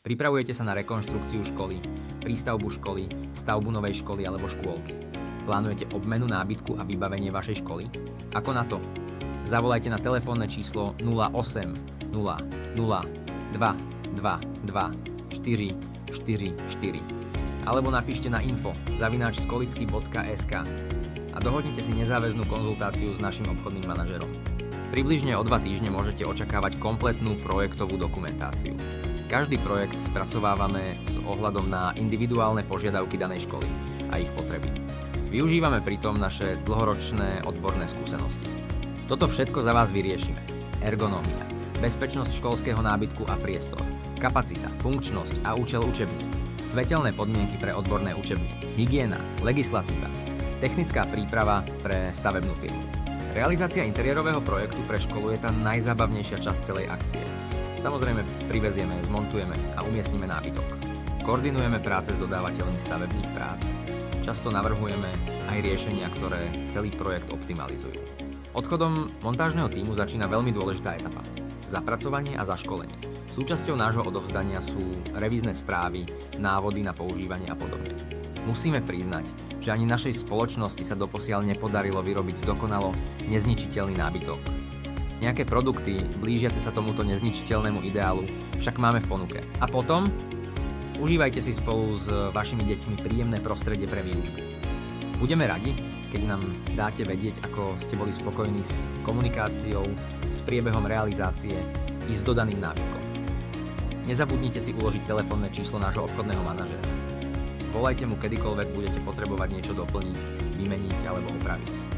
Pripravujete sa na rekonštrukciu školy, prístavbu školy, stavbu novej školy alebo škôlky. Plánujete obmenu nábytku a vybavenie vašej školy? Ako na to? Zavolajte na telefónne číslo 08 0 0 2 2 2 4 4 4 alebo napíšte na info@skolicky.sk a dohodnite si nezáväznú konzultáciu s našim obchodným manažerom. Približne o 2 týždne môžete očakávať kompletnú projektovú dokumentáciu. Každý projekt spracovávame s ohľadom na individuálne požiadavky danej školy a ich potreby. Využívame pritom naše dlhoročné odborné skúsenosti. Toto všetko za vás vyriešime. Ergonómia, bezpečnosť školského nábytku a priestor, kapacita, funkčnosť a účel učební, svetelné podmienky pre odborné učebne, hygiena, legislatíva, technická príprava pre stavebnú firmu. Realizácia interiérového projektu pre školu je tá najzábavnejšia časť celej akcie. Samozrejme, privezieme, zmontujeme a umiestnime nábytok. Koordinujeme práce s dodávateľmi stavebných prác. Často navrhujeme aj riešenia, ktoré celý projekt optimalizujú. Odchodom montážneho tímu začína veľmi dôležitá etapa. Zapracovanie a zaškolenie. Súčasťou nášho odovzdania sú revízne správy, návody na používanie a podobne. Musíme priznať, že ani našej spoločnosti sa doposiaľ nepodarilo vyrobiť dokonalo nezničiteľný nábytok. Nejaké produkty, blížiace sa tomuto nezničiteľnému ideálu, však máme v ponuke. A potom užívajte si spolu s vašimi deťmi príjemné prostredie pre výučbu. Budeme radi, keď nám dáte vedieť, ako ste boli spokojní s komunikáciou, s priebehom realizácie i s dodaným nábytkom. Nezabudnite si uložiť telefónne číslo nášho obchodného manažéra. Volajte mu kedykoľvek budete potrebovať niečo doplniť, vymeniť alebo opraviť.